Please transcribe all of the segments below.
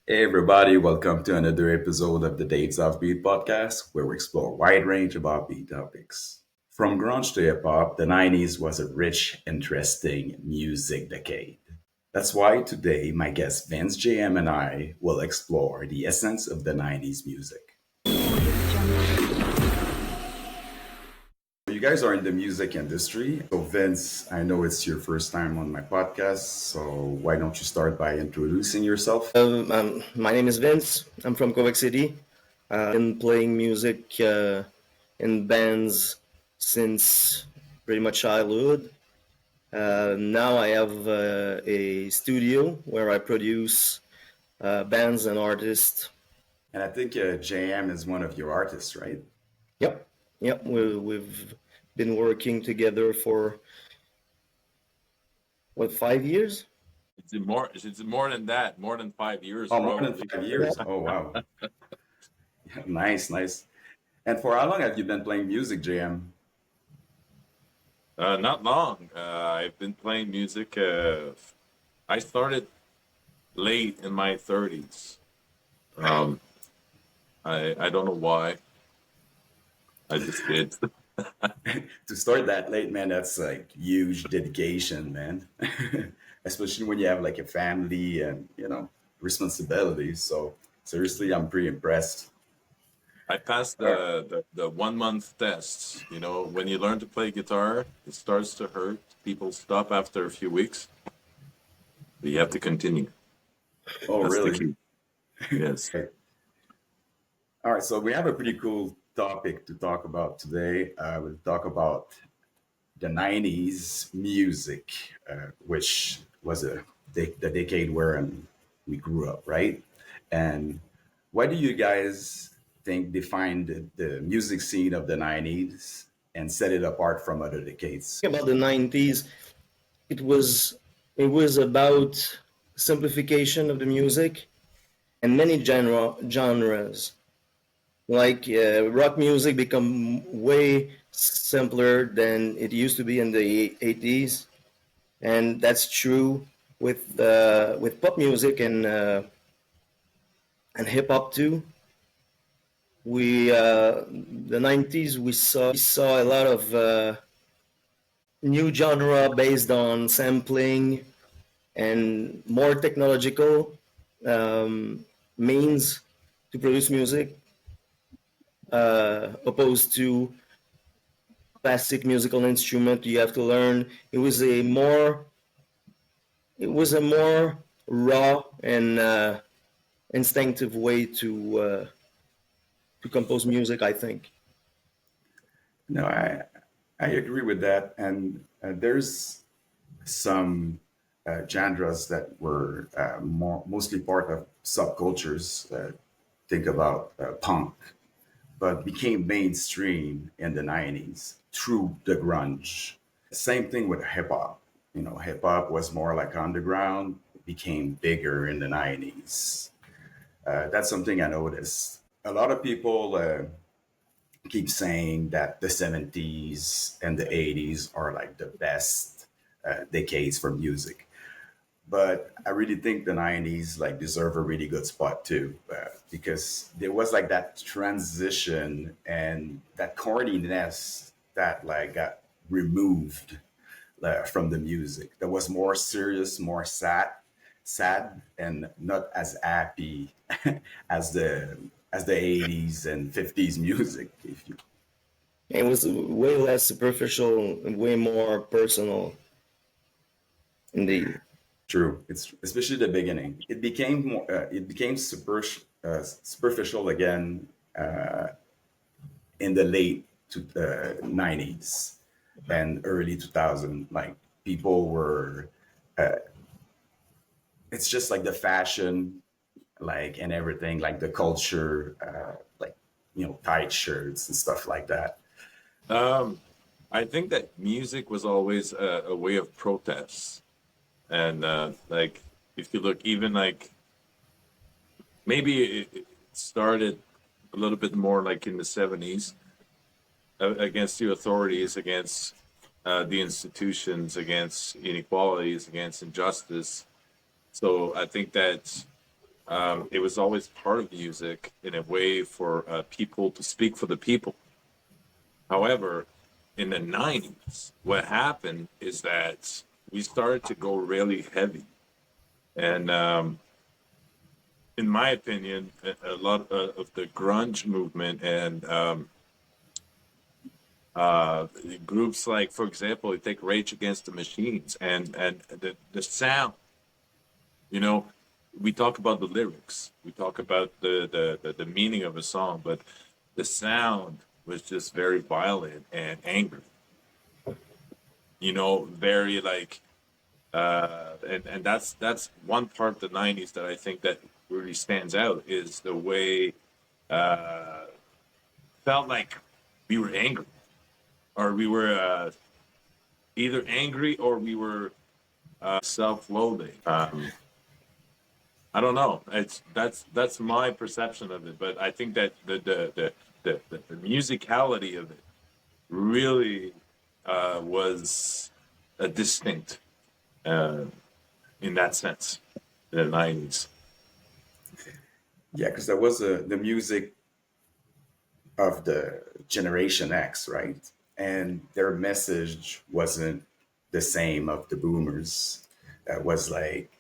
Hey everybody, welcome to another episode of the Dates of Beat podcast, where we explore a wide range of offbeat topics. From grunge to hip hop, the 90s was a rich, interesting music decade. That's why today my guest Vince JM and I will explore the essence of the 90s music. You guys are in the music industry. So, Vince, I know it's your first time on my podcast. So, why don't you start by introducing yourself? My name is Vince. I'm from Quebec City. Been playing music in bands since pretty much childhood. Now I have a studio where I produce bands and artists. And I think JM is one of your artists, right? Yep, yep. We've been working together for what 5 years? It's more than that, more than 5 years Oh, more than probably. 5 years. Oh, wow. Nice, nice. And for how long have you been playing music, JM? Not long. I've been playing music. I started late in my 30s. Um, I don't know why. I just did. To start that late, man, that's like huge dedication, man. Especially when you have like a family and, responsibilities. So, seriously, I'm pretty impressed. I passed All right. the 1 month test. You know, when you learn to play guitar, it starts to hurt. People stop after a few weeks, but you have to continue. Oh, That's the really? key. Yes. Okay. All right. So, we have a pretty cool topic to talk about today. We'll talk about the 90s music, which was the decade where we grew up, right? And what do you guys think defined the music scene of the 90s and set it apart from other decades? About the '90s, it was it was about simplification of the music and many genres. Like rock music become way simpler than it used to be in the '80s, and that's true with pop music and hip hop too. We the '90s we saw a lot of new genre based on sampling and more technological means to produce music, opposed to classic musical instrument you have to learn. It was a more raw and instinctive way to compose music, I think. No, I agree with that. And there's some genres that were mostly part of subcultures. Think about punk, but became mainstream in the 90s through the grunge. Same thing with hip hop. Hip hop was more like underground, became bigger in the 90s. That's something I noticed. A lot of people keep saying that the 70s and the 80s are like the best decades for music. But I really think the 90s like deserve a really good spot too, because there was like that transition and that corniness that like got removed from the music. That was more serious, more sad, and not as happy as the 80s and 50s music. If you It was way less superficial and way more personal, indeed. True, it's especially the beginning. It became more. It became superficial again in the late 90s and early 2000. Like people were. It's just like the fashion, like and everything, like the culture, like tight shirts and stuff like that. Um, I think that music was always a way of protest. And like, if you look, even like maybe it started a little bit more like in the 70s against the authorities, against the institutions, against inequalities, against injustice. So I think that It was always part of music in a way for people to speak for the people. However, in the 90s, what happened is that we started to go really heavy. And in my opinion, a lot of the grunge movement and groups like, for example, you take Rage Against the Machines and the sound. You know, we talk about the lyrics, we talk about the meaning of a song, but the sound was just very violent and angry. Very like, and that's one part of the '90s that I think that really stands out is the way uh, felt like we were angry or we were either angry or we were self-loathing. I don't know. That's my perception of it, but I think that the musicality of it really was distinct uh, in that sense in the '90s. Yeah, because there was the music of the Generation X, right? And their message wasn't the same of the boomers. That was like,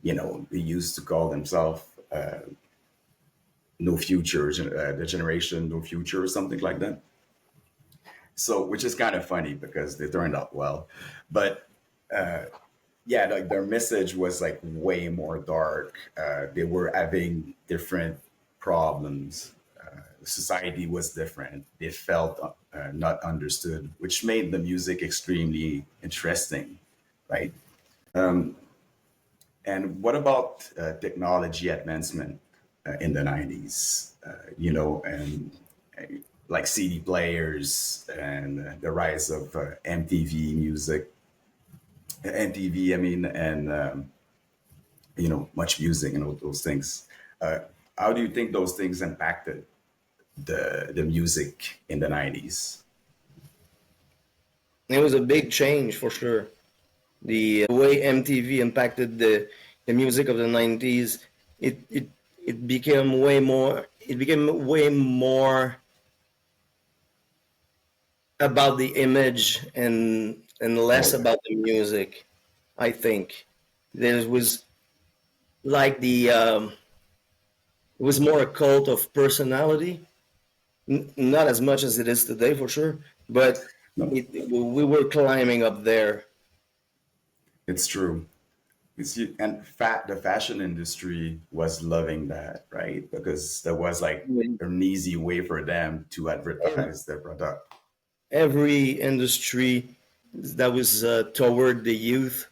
they used to call themselves No Future, the generation No Future or something like that. So, which is kind of funny because they turned out well. But yeah, like their message was like way more dark. They were having different problems. Society was different. They felt not understood, which made the music extremely interesting, right? And what about technology advancement in the 90s? And like CD players and the rise of MTV music, MTV, I mean, and much music and all those things. Uh, how do you think those things impacted the music in the 90s? It was a big change for sure. The way MTV impacted the music of the 90s, it became way more about the image and less Oh, yeah. about the music. I think there was like it was more a cult of personality, not as much as it is today for sure, but No, we were climbing up there. it's true. The fashion industry was loving that, right? Because there was like an easy way for them to advertise their product. Every industry that was toward the youth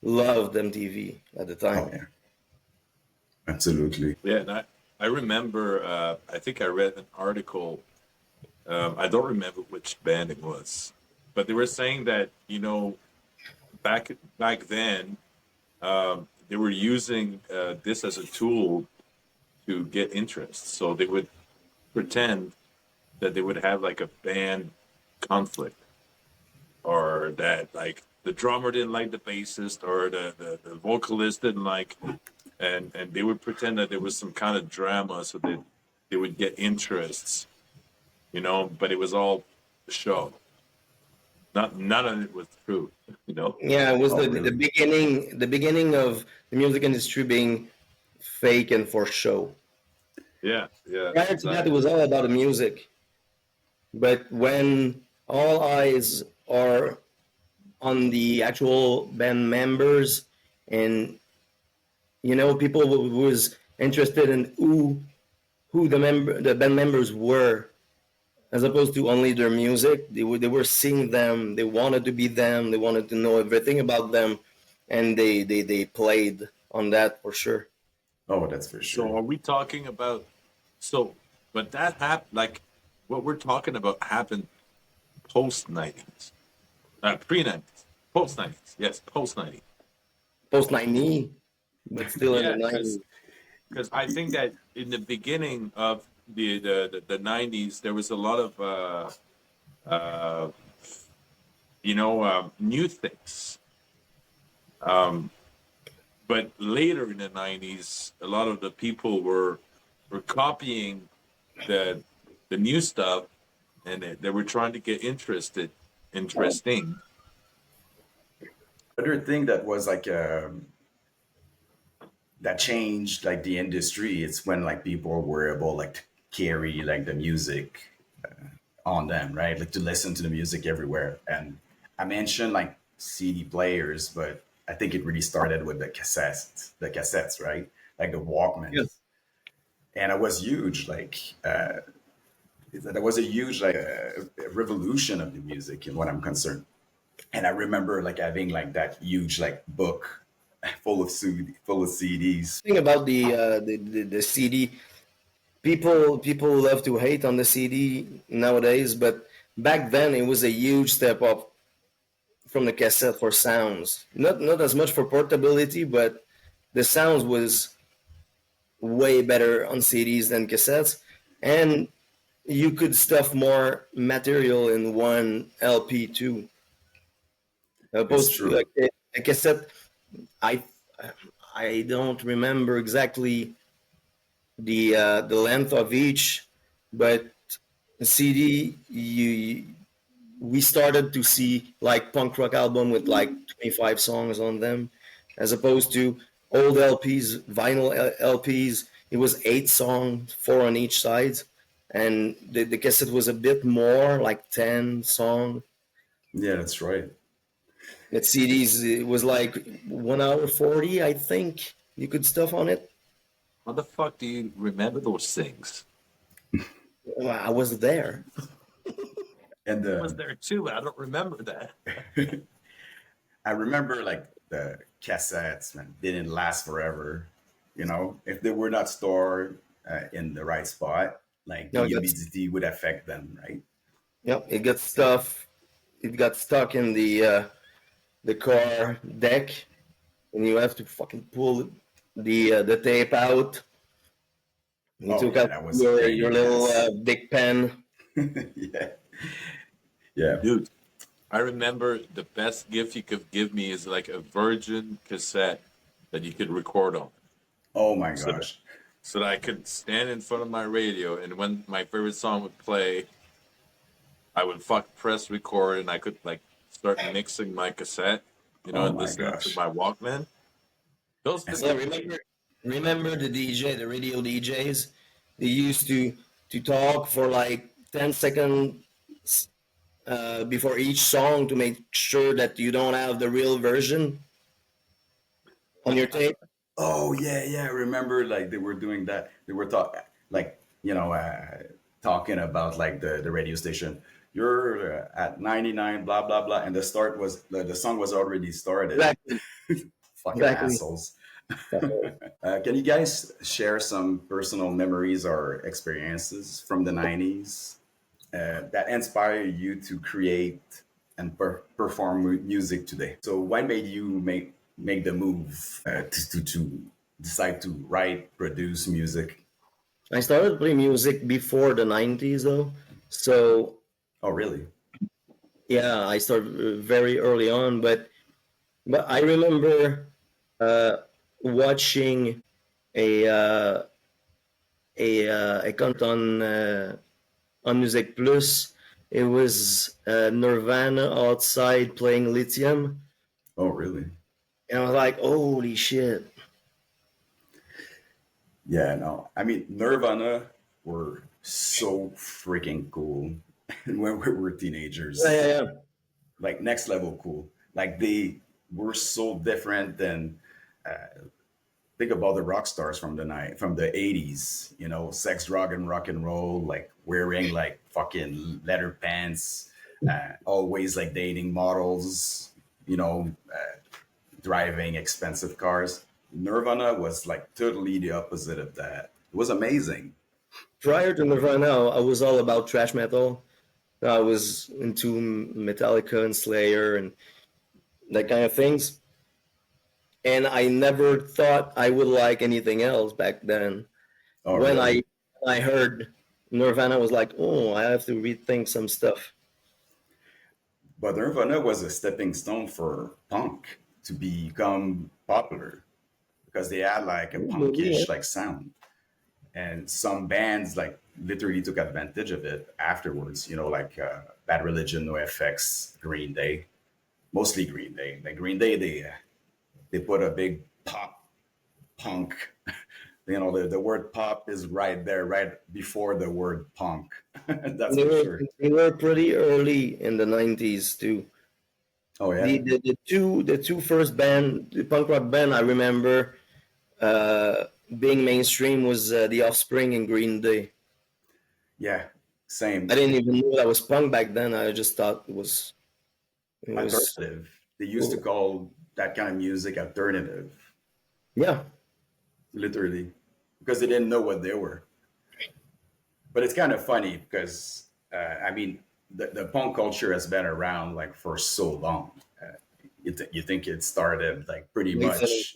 loved MTV at the Oh time. yeah, absolutely. Yeah, and I remember. I think I read an article. I don't remember which band it was, but they were saying that back then they were using this as a tool to get interest. So they would pretend that they would have like a band conflict, or that like the drummer didn't like the bassist, or the vocalist didn't like, and they would pretend that there was some kind of drama so that they would get interests, but it was all a show. Not none of it was true, you know. Yeah, it was Oh the really? beginning of the music industry being fake and for show. Yeah, yeah, Prior to that, it was exactly. all about the music. But when all eyes are on the actual band members, and people who was interested in who the band members were, as opposed to only their music. They were seeing them. They wanted to be them. They wanted to know everything about them, and they played on that for sure. Oh, that's for So sure. are we talking about so but that happened like what we're talking about happened post '90s. Pre '90s. Post '90s. Yes, post '90s. Post 90, but still in the Yeah, because 90s. I think that in the beginning of the '90s there was a lot of uh new things. But later in the '90s, a lot of the people were copying the the new stuff, and they were trying to get interesting. Other thing that was like that changed like the industry. It's when like people were able like to carry like the music on them, right? Like to listen to the music everywhere. And I mentioned like CD players, but I think it really started with the cassettes, right? Like the Walkmans. Yes. And it was huge. Like there was a huge like revolution of the music in what I'm concerned. And I remember like having like that huge like book full of CDs. Thing about the CD, people love to hate on the CD nowadays, but back then it was a huge step up from the cassette for sounds. Not as much for portability, but the sounds was way better on CDs than cassettes, and you could stuff more material in one LP too. It's Opposed to true. like a cassette, I I don't remember exactly the length of each, but CD you we started to see like punk rock album with like 25 songs on them, as opposed to old LPs, vinyl LPs. It was 8 songs, 4 on each side, and the cassette was a bit more, like 10 songs. Yeah, that's right. At CDs, it was like 1 hour 40, I think. You could stuff on it. How the fuck do you remember those things? Well, I was there. And I was there too, but I don't remember that. I remember like the cassettes, man, didn't last forever. You know, if they were not stored in the right spot, like the No, humidity would affect them, right? yep, it got stuff. It got stuck in the car deck, and you have to fucking pull the tape out. You Oh took yeah, out that was a your pain in the little ass. big pen. Yeah, yeah. Dude, I remember the best gift you could give me is like a virgin cassette that you could record on. Oh my So that, gosh. so that I could stand in front of my radio, and when my favorite song would play, I would fuck press record, and I could like start mixing my cassette, Oh and my listening to gosh. my Walkman. Those And Yeah, things. remember the DJ, the radio DJs. They used to talk for like 10 seconds before each song to make sure that you don't have the real version on your tape. oh yeah, yeah. I remember like they were doing that. They were like talking about like the radio station. You're at 99, blah blah blah, and the song was already started. Exactly, Fucking exactly. assholes. Can you guys share some personal memories or experiences from the 90s that inspire you to create and perform music today? So, what made you make the move to decide to write, produce music? I started playing music before the 90s though. So Oh, really? yeah, I started very early on, but I remember watching a uh, a content on Music Plus. It was Nirvana outside playing Lithium, Oh, really? and I was like, "Holy shit!" Yeah, no. I mean, Nirvana were so freaking cool when we were Yeah, teenagers. yeah, yeah. Like next level cool. Like they were so different than think about the rock stars from the 80s, sex, drug, and rock and roll, like wearing like fucking leather pants, always like dating models, driving expensive cars. Nirvana was like totally the opposite of that. It was amazing. Prior to Nirvana, I was all about thrash metal. I was into Metallica and Slayer and that kind of things. And I never thought I would like anything else back then. Oh, When really? I heard Nirvana, I was like, oh, I have to rethink some stuff. But Nirvana was a stepping stone for punk to become popular. because they had like a Maybe, yeah. punkish like sound, and some bands like literally took advantage of it afterwards. You know, like Bad Religion, NoFX, Green Day, mostly Green Day. Like Green Day, they put a big pop punk. You know, the word pop is right there, right before the word punk. That's They for were sure. they were pretty early in the 90s too. Oh The yeah, the, the two first band, the punk rock band I remember being mainstream was The Offspring and Green Day. yeah, I same. didn't even know that was punk back then. I just thought it was Alternative. They used to cool. call that kind of music alternative, Yeah, literally, because they didn't know what they were. But it's kind of funny because I mean, the punk culture has been around like for so long. You think it started like pretty late 70s.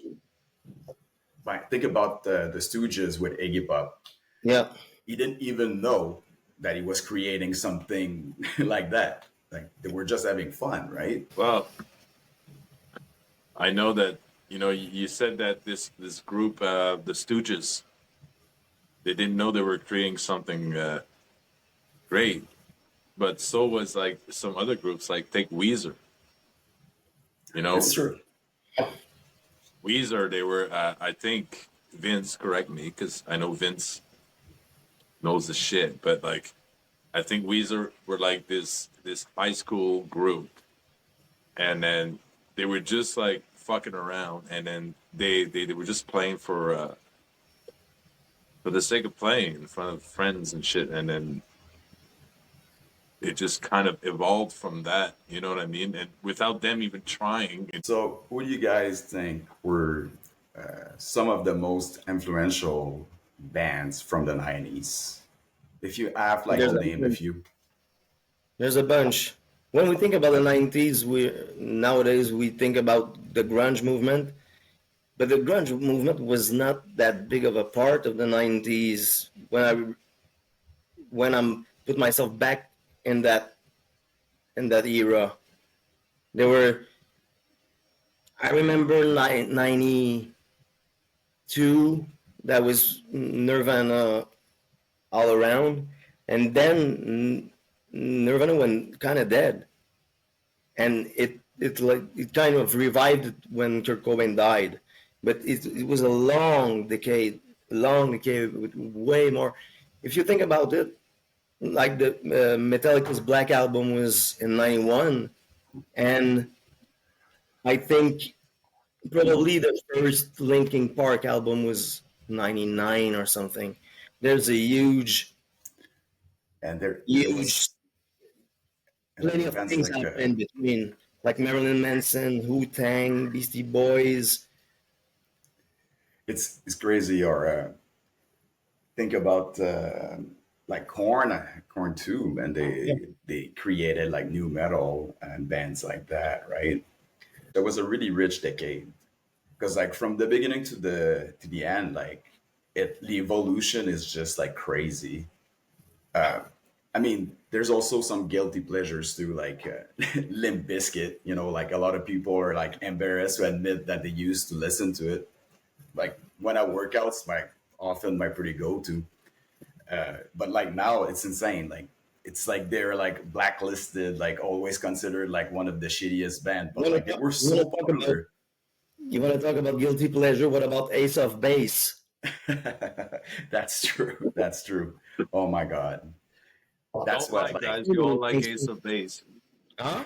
much. Think about the Stooges with Iggy Pop. Yeah, He didn't even know that he was creating something like that. Like they were just having fun, right? Well, I know that you said that this group, the Stooges, they didn't know they were creating something great, but so was like some other groups, like take Weezer. You It's know, true. Weezer, they were. I think Vince, correct me, because I know Vince knows the shit, but like I think Weezer were like this high school group, and then they were just like fucking around, and then they were just playing for the sake of playing in front of friends and shit, and then it just kind of evolved from that. You know what I mean? And without them even trying, So, who do you guys think were some of the most influential bands from the 90s? If you have like there's to a name a few. there's a bunch. When we think about the 90s, we nowadays we think about the grunge movement, but the grunge movement was not that big of a part of the 90s when I'm put myself back in that era. There were I remember 92, that was Nirvana all around, and then Nirvana went kind of dead, and it kind of revived it when Kurt Cobain died, but it was a long decade with way more. If you think about it, like the Metallica's Black Album was in '91, and I think probably the first Linkin Park album was '99 or something. There's a And there huge, was and there plenty were of bands things like happen in between, like Marilyn Manson, Wu Tang, Beastie Boys. it's crazy. Or think about like Corn too, and Yeah. they created like new metal and bands like that, right? There was a really rich decade because like from the beginning to the end, like the evolution is just like crazy. I mean, there's also some guilty pleasures too, like Limp Bizkit. You know, like a lot of people are like embarrassed to admit that they used to listen to it. Like when I work out, it's my often my pretty go to. But like now, it's insane. Like it's like they're like blacklisted, like always considered like one of the shittiest band. You But want like to they talk, were you want so to talk about popular. you want to talk about guilty pleasure? What about Ace of Base? That's true. That's true. Oh my god, that's don't what lie, like guys. You all like Ace of Base. Huh?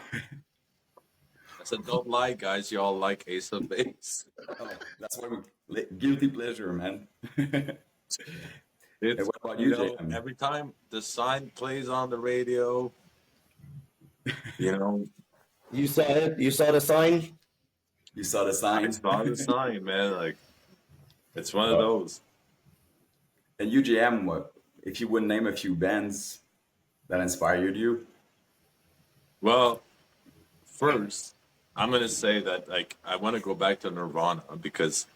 I said, don't lie, guys. You all like Ace of Base. oh, that's what we guilty pleasure, man. And It's what about you, JM? every time the sign plays on the radio, you know, You saw it. You saw the sign. You saw the I sign. saw the sign, man. Like it's one of those. And UJM, what if you would name a few bands that inspired you? Well, first, I'm gonna say that like I want to go back to Nirvana because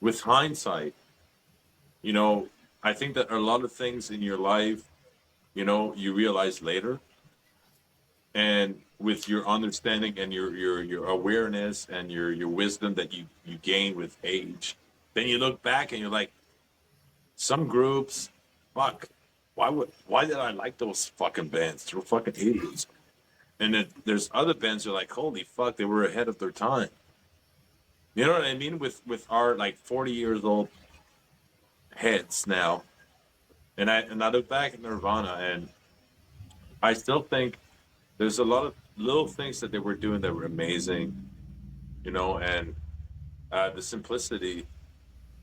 with hindsight, you know, I think that a lot of things in your life, you realize later. And with your understanding and your awareness and your wisdom that you gain with age, then you look back and you're like, some groups, fuck, why did I like those fucking bands? They're fucking idiots. And then there's other bands that are like, holy fuck, they were ahead of their time. You know what I mean? With our like 40 years old heads now, and I look back at Nirvana, and I still think there's a lot of little things that they were doing that were amazing, you know, and the simplicity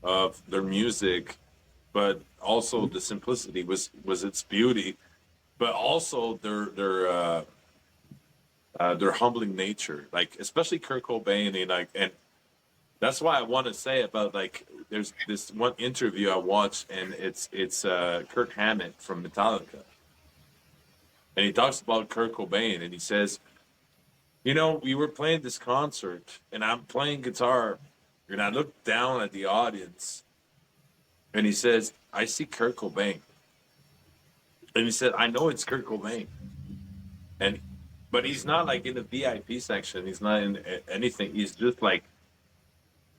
of their music, but also the simplicity was its beauty, but also their humbling nature, like especially Kurt Cobain, and like, and that's why I want to say about like there's this one interview I watched, and it's Kirk Hammett from Metallica, and he talks about Kurt Cobain, and he says, you know, we were playing this concert, and I'm playing guitar, and I look down at the audience, and he says, I see Kurt Cobain, and he said, I know it's Kurt Cobain, and but he's not like in the VIP section, he's not in anything, he's just like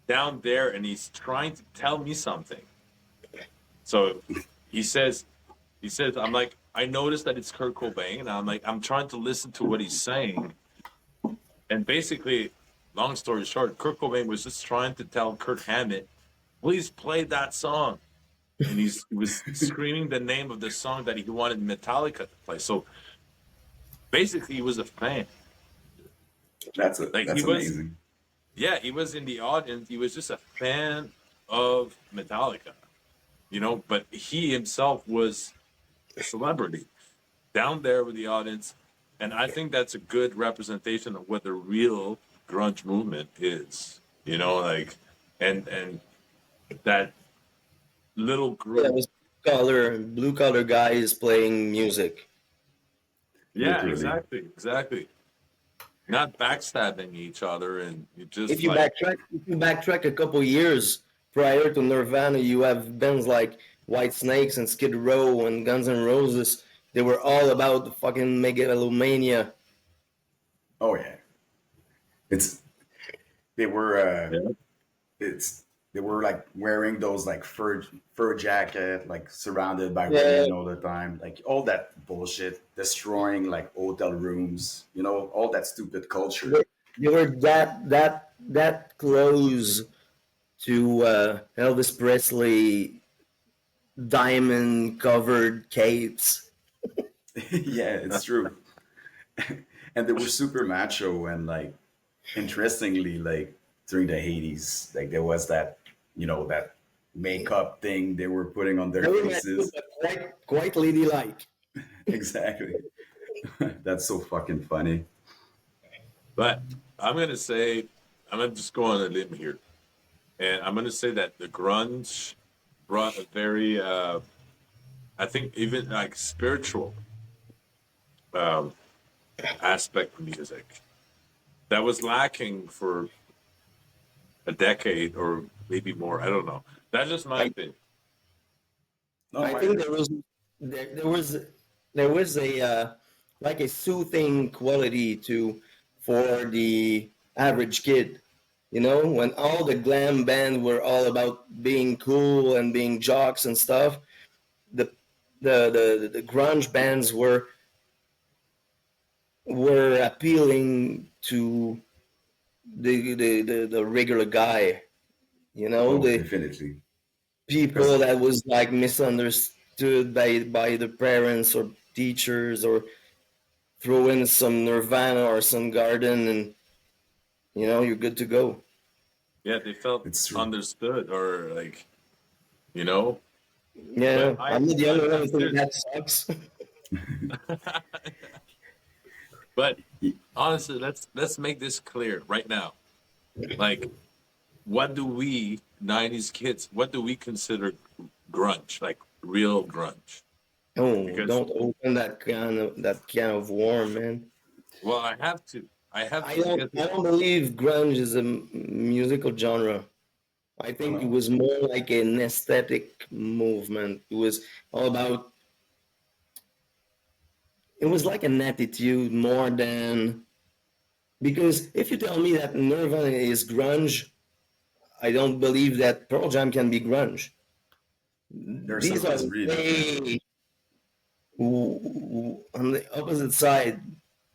down there, and he's trying to tell me something. So he says, I'm like, I noticed that it's Kurt Cobain, and I'm like, I'm trying to listen to what he's saying. And basically, long story short, Kurt Cobain was just trying to tell Kurt Hammett, please play that song. And he was screaming the name of the song that he wanted Metallica to play. So basically, he was a fan. Like he That's was, amazing. yeah, he was in the audience. He was just a fan of Metallica, you know, but he himself was a celebrity down there with the audience. And I think that's a good representation of what the real grunge movement is, you know, like, and that little Yeah, it group. was blue collar guys playing music. Yeah, Literally. exactly. Not backstabbing each other, and you If just you like, backtrack a couple years prior to Nirvana, you have bands like White Snakes and Skid Row and Guns N' Roses. They were all about the fucking megalomania. Oh yeah. It's they were yeah, it's they were like wearing those like fur jacket, like surrounded by Yeah, women all the time, like all that bullshit, destroying like hotel rooms, you know, all that stupid culture. they, they were that close to Elvis Presley diamond covered capes. Yeah, it's true. And they were super macho and like interestingly, like during the 80s, like there was that, you know, that makeup thing they were putting on their Very mature, faces. but quite ladylike. Exactly. That's so fucking funny. but I'm gonna say, I'm gonna just go on a limb here, and I'm gonna say that the grunge brought a very, I think, even like spiritual um, aspect of music that was lacking for a decade or maybe more. I don't know. That's just my I, opinion. No, I I think agree. there was a like a soothing quality to for the average kid. You know, when all the glam bands were all about being cool and being jocks and stuff, the the grunge bands were appealing to the regular guy. You know, Oh, the definitely. people Because that was like misunderstood by the parents or teachers, or throw in some Nirvana or some Garden, and you know you're good to go. Yeah, they felt it's true. understood or like, you know. But Yeah, I'm not the only one I'm who think serious. that sucks. But honestly, let's make this clear right now. Like, what do we '90s kids? What do we consider grunge? Like real grunge? Oh, Because don't open that can of worm, man. well, I have to because I don't believe grunge is a musical genre. I Oh think it no. was more like an aesthetic movement. It was all about. It was like an attitude more than. Because if you tell me that Nirvana is grunge, I don't believe that Pearl Jam can be grunge. Their These sound are is really different. way on the opposite side.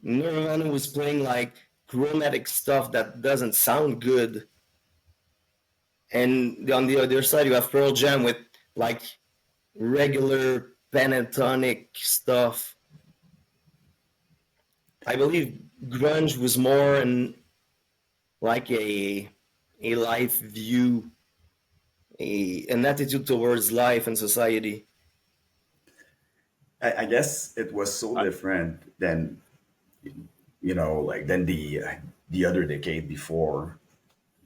Nirvana was playing like chromatic stuff that doesn't sound good, and on the other side you have Pearl Jam with like regular pentatonic stuff. I believe grunge was more like a life view, an attitude towards life and society. I guess it was so I, different than like than the other decade before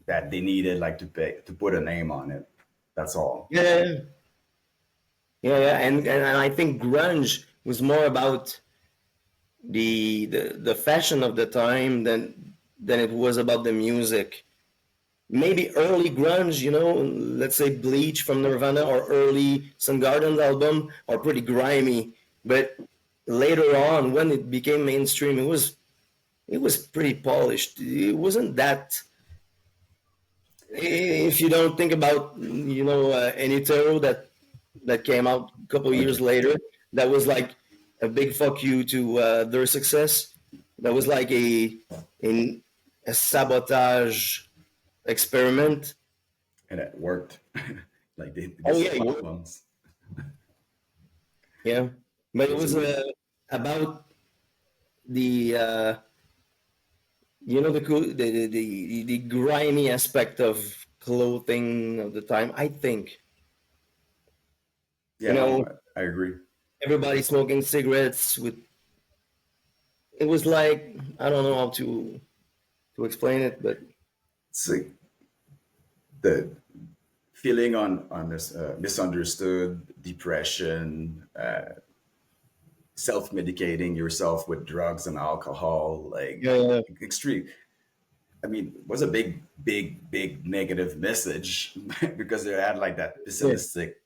that they needed like to put a name on it. That's all. Yeah, yeah, and I think grunge was more about the fashion of the time than it was about the music. Maybe early grunge, let's say Bleach from Nirvana or early Soundgarden album are pretty grimy, but later on when it became mainstream, it was pretty polished. It wasn't that. If you don't think about Anitero that came out a couple years Okay. later, that was like a big fuck you to their success. That was like a, a sabotage experiment. And it worked. Like they Oh yeah, sold albums. yeah, but It it was was amazing. about the the grimy aspect of clothing of the time. I think you Yeah, know no, I agree. everybody smoking cigarettes with. It was like I don't know how to explain it, but It's like the feeling on this misunderstood, depression, self-medicating yourself with drugs and alcohol, like yeah, extreme. I mean, it was a big, big, big negative message because they had like that yeah. pessimistic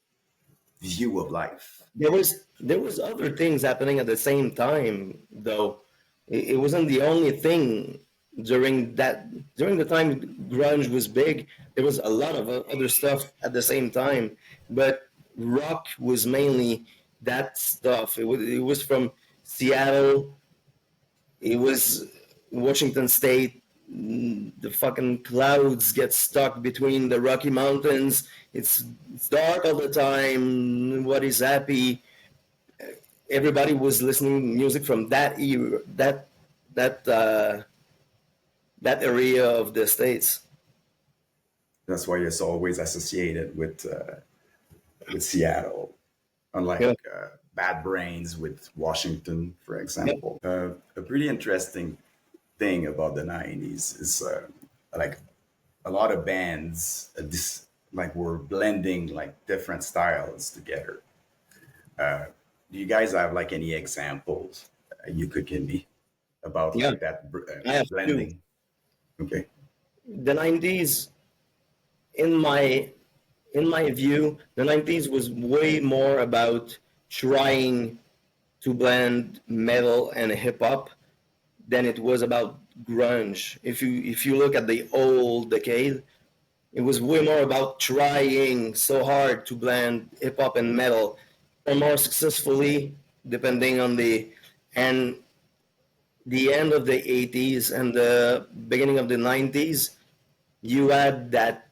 view of life. There was other things happening at the same time, though. It wasn't the only thing during the time grunge was big. There was a lot of other stuff at the same time, but rock was mainly that stuff. It was from Seattle. It was Washington State. The fucking clouds get stuck between the Rocky Mountains. It's dark all the time. Nobody's happy. Everybody was listening music from that era, that that area of the states. That's why it's always associated with Seattle, Yeah, unlike Bad Brains with Washington, for yeah, example. A pretty interesting thing about the '90s is like a lot of bands this like were blending like different styles together. Do you guys have like any examples you could give me about yeah. like that I have two. blending? Okay. The '90s, in my in my view, the '90s was way more about trying to blend metal and hip hop than it was about grunge. If you look at the old decade, it was way more about trying so hard to blend hip hop and metal, or more successfully, depending on and the end of the '80s and the beginning of the '90s. You had that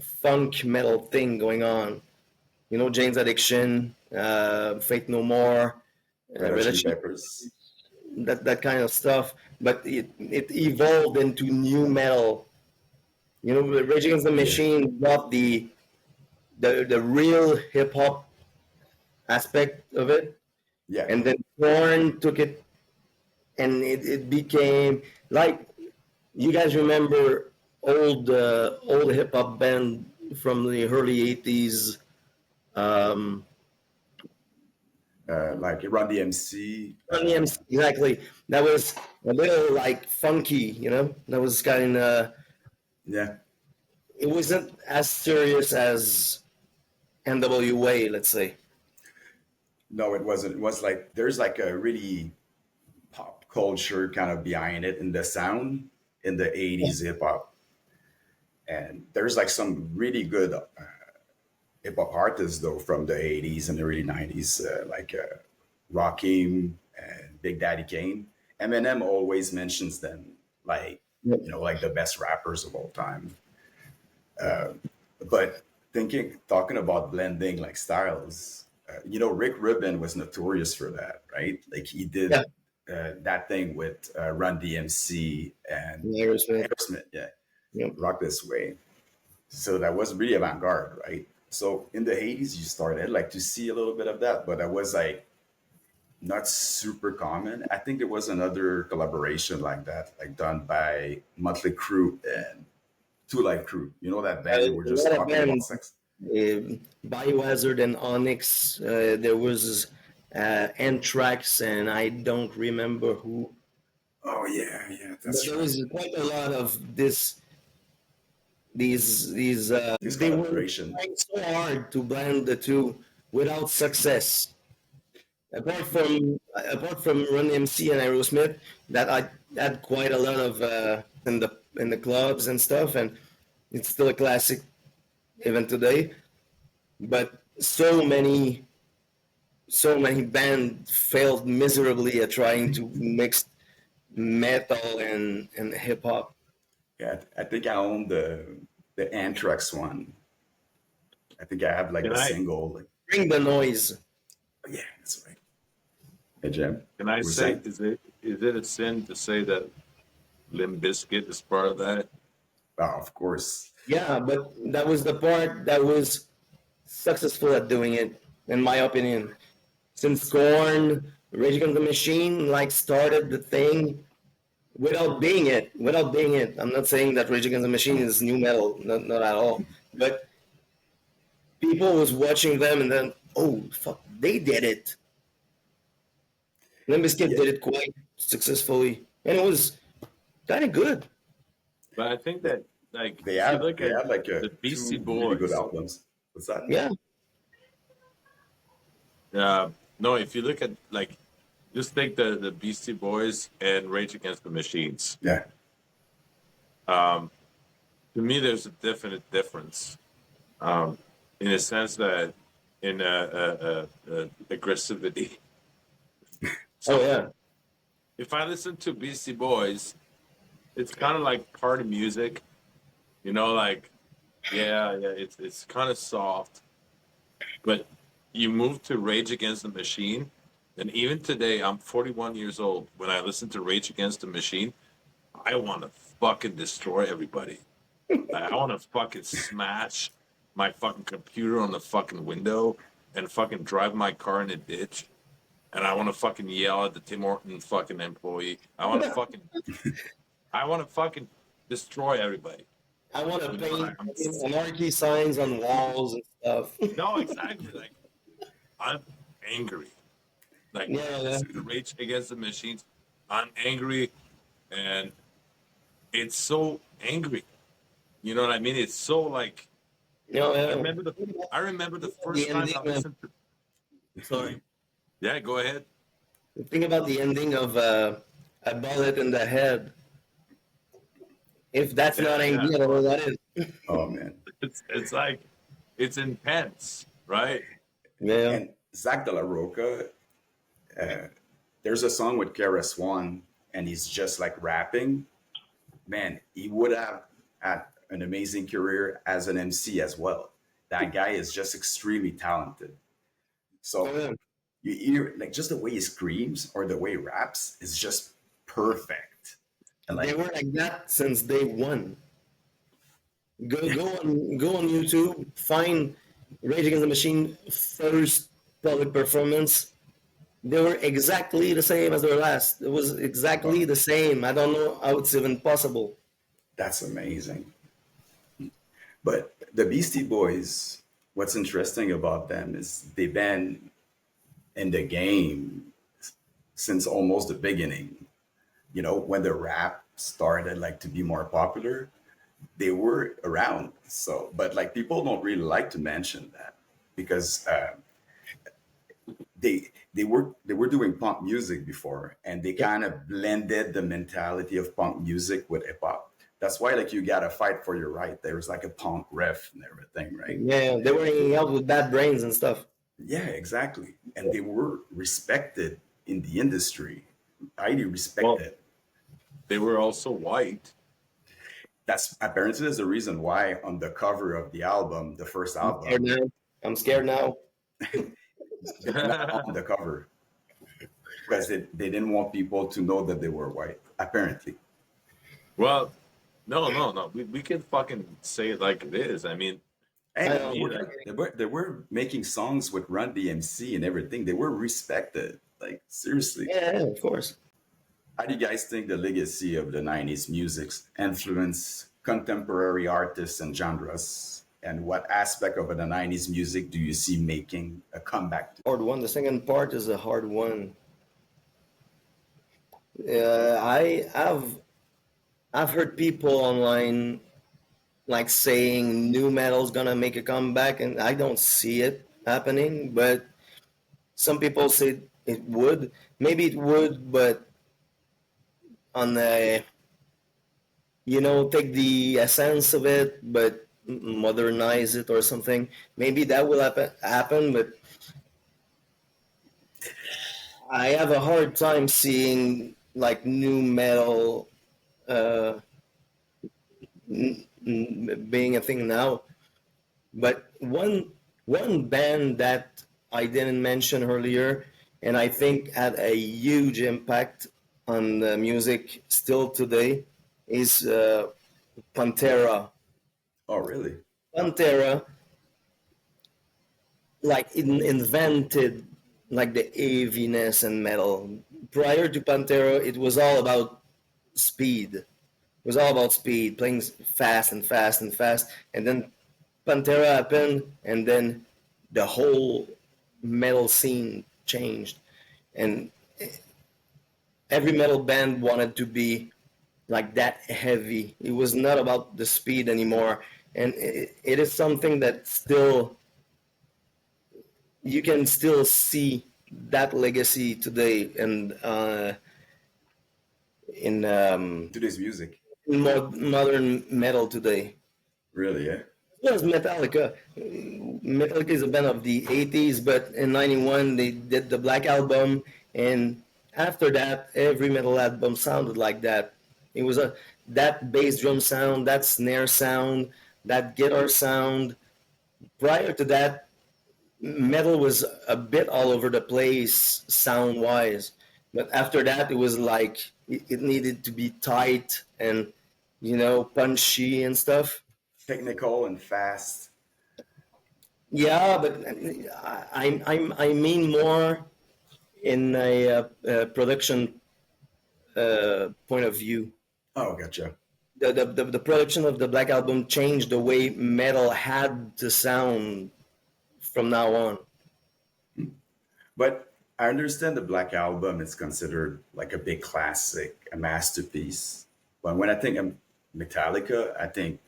funk metal thing going on. Jane's Addiction, Faith No More, Red Hot Red Hot Chili Chili, Peppers. that kind of stuff. But it evolved into new metal. Rage Against the Yeah. Machine got the real hip hop aspect of it, Yeah. and then Korn took it, and it became like you guys remember old hip hop band from the early '80s. Um, Like Run DMC. exactly. That was a little like funky, That was kind of. Yeah. It wasn't as serious as NWA, let's say. No, it wasn't. It was like there's like a really pop culture kind of behind it in the sound in the Yeah. 80s hip hop. And there's like some really good hip hop artists though from the 80s and early 90s, like Rakim and Big Daddy Kane. Eminem always mentions them like, Yep. like the best rappers of all time. But talking about blending like styles, Rick Rubin was notorious for that, right? Like he Yeah. did that thing with Run DMC and Aerosmith. Aerosmith, yeah, Yep. Rock This Way. So that was really avant-garde, right? So in the 80s, you started like to see a little bit of that, but that was like not super common. I think there was another collaboration like that, like done by Motley Crue and Two Life Crew. You know that band who were A just lot of talking about bands, sex. Biohazard and Onyx. There was Anthrax, and I don't remember who. Oh yeah, yeah, But that's there right. was quite a lot of these. This They were collaboration. trying so hard to blend the two without success. Apart from Run MC and Aerosmith, that I had quite a lot of in the clubs and stuff, and it's still a classic even today. But so many bands failed miserably at trying to mix metal and hip hop. Yeah, I think I own the Anthrax one. I think I have like Can the I single. Like, Bring the noise. oh, yeah, that's right. Hey Jim, can I you were say saying? is it a sin to say that Limp Bizkit is part of that? Oh, of course. Yeah, but that was the part that was successful at doing it, in my opinion. Since Korn, Rage Against the Machine, like started the thing without being it. I'm not saying that Rage Against the Machine is new metal, not at all. But people was watching them and then, oh fuck, they did it. Limp Bizkit Yeah, did it quite successfully, and it was kind of good. But I think they, that like they if you have look they at have like the Beastie two really good Boys, albums. What's that? Yeah, uh, no, if you look at like just take the Beastie Boys and Rage Against the Machines. Yeah, To me, there's a definite difference in a sense that in aggressivity. oh So yeah, if I listen to Beastie Boys, it's kind of like party music, like yeah, it's kind of soft. But you move to Rage Against the Machine, and even today, I'm 41 years old. When I listen to Rage Against the Machine, I want to fucking destroy everybody. I want to fucking smash my fucking computer on the fucking window and fucking drive my car in a ditch. And I want to fucking yell at the Tim Horton fucking employee. I want to fucking destroy everybody. I want to paint I'm anarchy signs on walls and stuff. no, exactly. Like I'm angry. Like when I Yeah, yeah, listen to Rage Against the Machines, I'm angry, and it's so angry. You know what I mean? It's so like yeah, I yeah. remember the I remember the The first time ending I of listened to. sorry. Yeah, go ahead. Think about the ending of a bullet in the head. If that's Yeah, not angry, yeah. I don't know what that is. oh man. It's like it's intense, right? Yeah, And Zach De La Roca, uh, there's a song with Kara Swan, and he's just like rapping. Man, he would have had an amazing career as an MC as well. That guy is just extremely talented. oh, So yeah. you hear like just the way he screams or the way he raps is just perfect. And They like, were like that since day one. Go on YouTube, find Rage Against the Machine first public performance. They were exactly the same as their last. It was exactly oh, the same. I don't know how it's even possible. that's amazing. But the Beastie Boys, what's interesting about them is they've been in the game since almost the beginning. When the rap started like to be more popular, they were around. So, but like people don't really like to mention that because they were doing punk music before, and they Yeah, kind of blended the mentality of punk music with hip hop. That's why like you gotta fight for your right. There was like a punk riff and everything, right? yeah, they were hanging out with Bad Brains and stuff. Yeah, exactly. And they were respected in the industry, highly Well, respected. they were also white. That's apparently is the reason why on the cover of the album, the first I'm scared album, now. I'm scared now. they're not on the cover because they didn't want people to know that they were white, apparently. Well, no, no, no. We can fucking say it like it is. I mean, Hey, I to know. me, like, they were making songs with Run DMC and everything. They were respected. Like seriously. Yeah, yeah, of course. How do you guys think the legacy of the 90s music's influence contemporary artists and genres? And what aspect of the 90s music do you see making a comeback to? Hard one. The second part is a hard one. I've heard people online like saying new metal's gonna make a comeback, and I don't see it happening. But some people say it would. Maybe it would, but on the take the essence of it, but modernize it or something. Maybe that will happen, but I have a hard time seeing like new metal uh, being a thing now. But one band that I didn't mention earlier, and I think had a huge impact on the music still today, is Pantera. Oh, really? Pantera like invented like the heaviness and metal. Prior to Pantera, it was all about speed. It was all about speed, playing fast and fast and fast. And then Pantera happened, and then the whole metal scene changed, and every metal band wanted to be like that heavy. It was not about the speed anymore, and it is something that still you can still see that legacy today, and in Today's music. modern metal today. Really, yeah? Well, as Metallica. Metallica is a band of the 80s, but in 91 they did the Black Album, and after that, every metal album sounded like that. It was that bass drum sound, that snare sound, that guitar sound. Prior to that, metal was a bit all over the place sound wise, but after that, it was like it needed to be tight and punchy and stuff. Technical and fast. Yeah, but I mean more in a production point of view. Oh, gotcha. The production of the Black Album changed the way metal had to sound from now on. But I understand the Black Album is considered like a big classic, a masterpiece. But when I think of Metallica, I think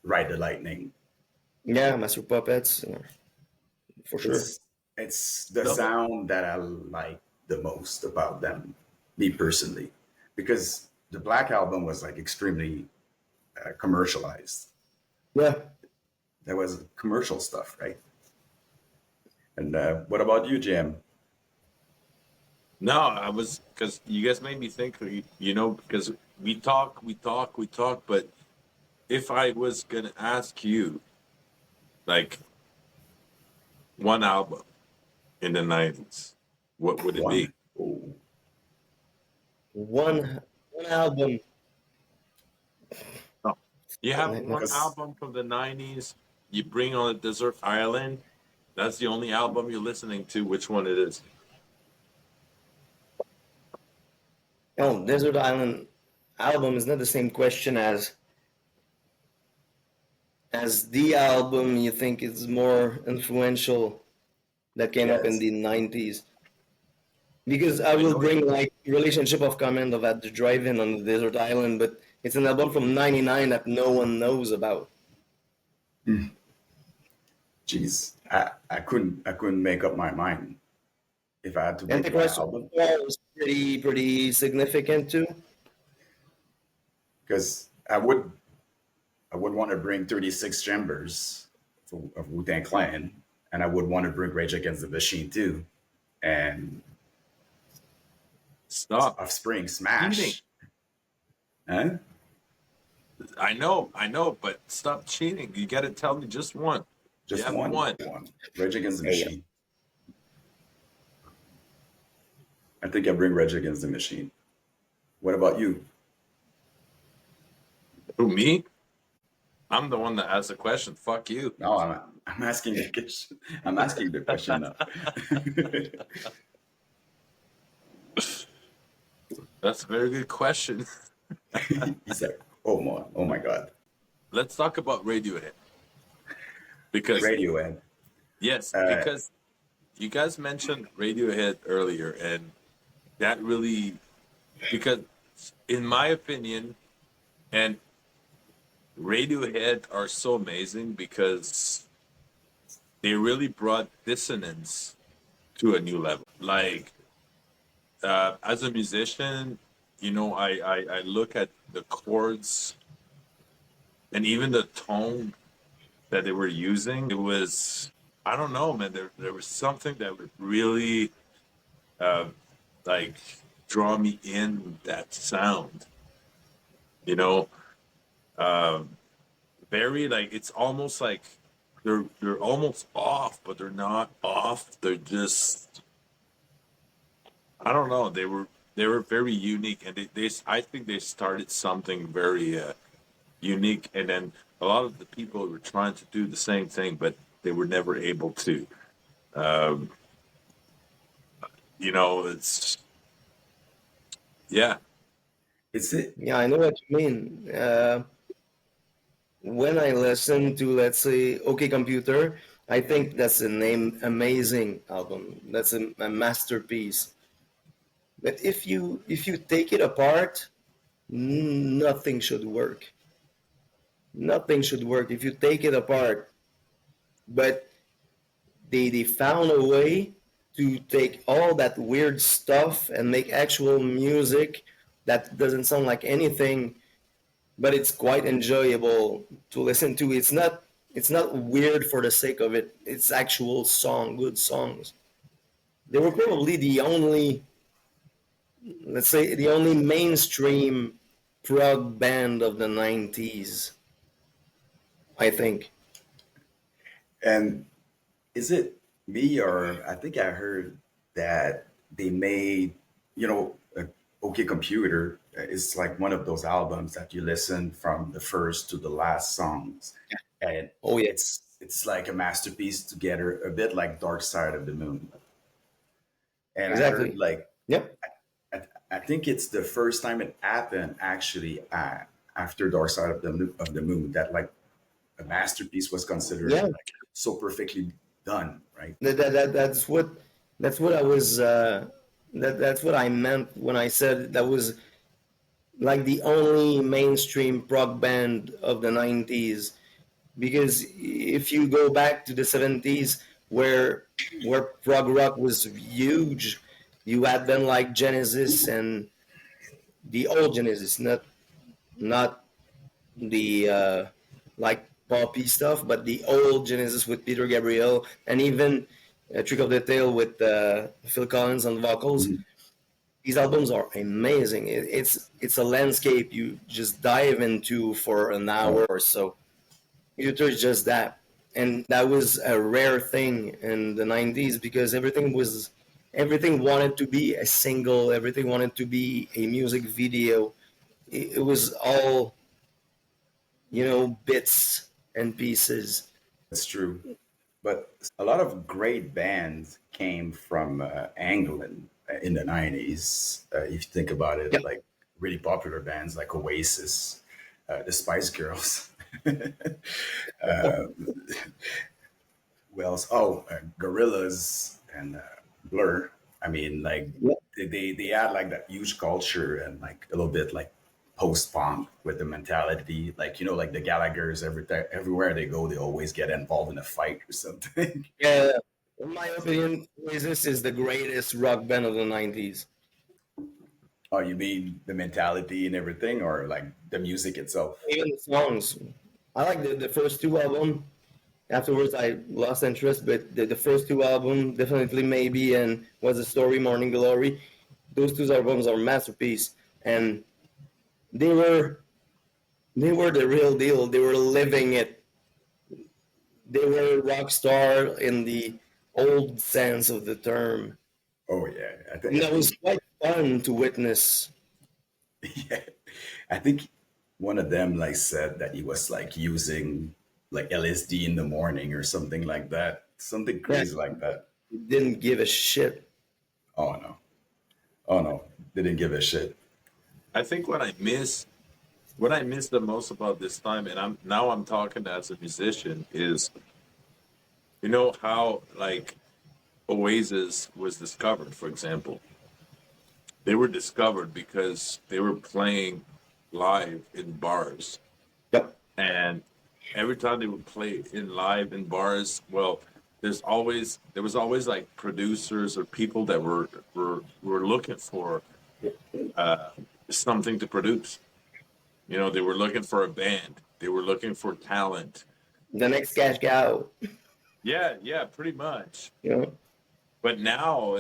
Ride the Lightning. Yeah, Master Puppets, for sure. It's the no, sound that I like the most about them, me personally, because the Black Album was like extremely commercialized. Yeah, There was commercial stuff, right? And what about you, Jim? no, I was because you guys made me think. Because we talk. But if I was gonna ask you, like, one album in the '90s, what would it be? One. Oh, one album. Oh, you have one because album from the '90s. You bring on a desert island. That's the only album you're listening to. Which one it is? Oh, Desert Island album is not the same question as the album you think is more influential that came up in yes, the 90s. Because I I will know. bring like Relationship of Command of At the Drive-In on the Desert Island, but it's an album from '99 that no one knows about. jeez, I couldn't make up my mind. if I had to pick one Antichrist album, was pretty significant too. because I would want to bring 36 Chambers of Wu Tang Clan, and I would want to bring Rage Against the Machine too, and Stop Offspring, cheating. Smash. Huh? I know, but stop cheating. You got to tell me just one. You Just have one, one. one. Rage Against the There you go. Machine. I think I bring Rage Against the Machine. What about you? Who, me? I'm the one that asked the question. Fuck you. No, I'm asking the question. I'm asking the question now. That's a very good question. He's like, oh my God, Let's talk about Radiohead. Because, Radiohead. yes, Uh, because you guys mentioned Radiohead earlier, and that really, because in my opinion, and Radiohead are so amazing because they really brought dissonance to a new level. Like, as a musician, I look at the chords and even the tone that they were using. It was, I don't know, man. There was something that would really uh, like draw me in with that sound. You know, um, very like it's almost like they're almost off, but they're not off. They're just, I don't know. They were very unique, and they I think they started something very unique, and then a lot of the people were trying to do the same thing, but they were never able to. Um, it's, yeah. it's it. Yeah, I know what you mean. When I listen to, let's say, OK Computer, I think that's an amazing album. That's a masterpiece. But if you take it apart, nothing should work. Nothing should work if you take it apart. But they found a way to take all that weird stuff and make actual music that doesn't sound like anything, but it's quite enjoyable to listen to. It's not weird for the sake of it. It's actual good songs. They were probably the only, let's say, the only mainstream prog band of the 90s, I think. And is it me or I think I heard that they made, OK Computer is like one of those albums that you listen from the first to the last songs, and Oh yeah, it's like a masterpiece together, a bit like Dark Side of the Moon. And I heard exactly. like Yep. I think it's the first time it happened actually after Dark Side of the Moon that like a masterpiece was considered Yeah. like so perfectly done, right? That's what I was that's what I meant when I said that was like the only mainstream prog band of the 90s. Because if you go back to the 70s, where prog rock was huge, you had then like Genesis and the old Genesis, not the like poppy stuff, but the old Genesis with Peter Gabriel, and even Trick of the Tail with Phil Collins on vocals. Mhm. These albums are amazing. It's a landscape you just dive into for an hour or so. Computer is just that, and that was a rare thing in the 90s because everything wanted to be a single, everything wanted to be a music video. It was all bits and pieces. That's true. But a lot of great bands came from England in the 90s. If you think about it, Yep. like really popular bands like Oasis, the Spice Girls. uh, who else? Oh, Gorillas and Blur. I mean, like Yep. they had like that huge culture and like a little bit like post punk with the mentality, like like the Gallagher's. Everywhere they go, they always get involved in a fight or something. Yeah, In my opinion, Oasis is the greatest rock band of the 90s. Oh, you mean the mentality and everything, or like the music itself? Even the songs. I like the first two albums. Afterwards, I lost interest, but the first two albums, definitely Maybe and Was a Story, Morning Glory, those two albums are masterpiece. And they were they were the real deal. They were living it. They were rock star in the old sense of the term. Oh yeah, And I that was think quite fun to witness. yeah, I think one of them like said that he was like using like LSD in the morning or something like that, something Yeah, crazy like that. didn't give a shit. Oh no, oh no, didn't give a shit. I think what I miss the most about this time, and I'm talking as a musician, is how like Oasis was discovered, for example. They were discovered because they were playing live in bars. Yep. And every time they would play in live in bars, well, there was always like producers or people that were looking for something to produce. They were looking for a band. They were looking for talent. The next cash cow. Yeah, yeah, pretty much. You know, But now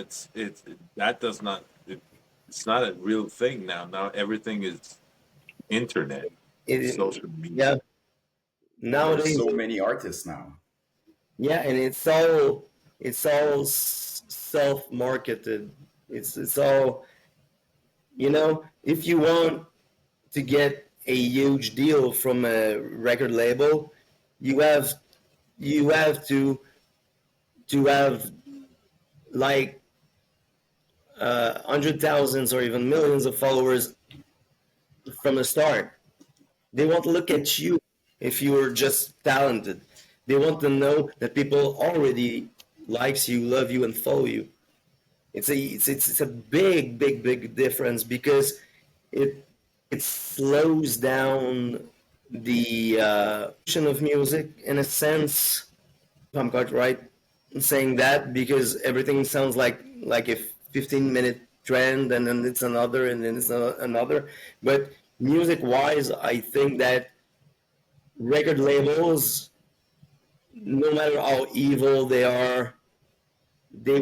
that does not it's not a real thing now. Now everything is internet, it, social yeah. media. There's Nowadays, so many artists now. yeah, and it's all self marketed. It's all if you want to get a huge deal from a record label, you have you have to have like hundred thousands or even millions of followers from the start. They won't look at you if you are just talented. They want to know that people already likes you, love you, and follow you. It's a big, big, big difference because it it slows down the of music in a sense. If I'm quite right in saying that because everything sounds like a 15-minute trend and then it's another and then it's another. But music wise, I think that record labels, no matter how evil they are, they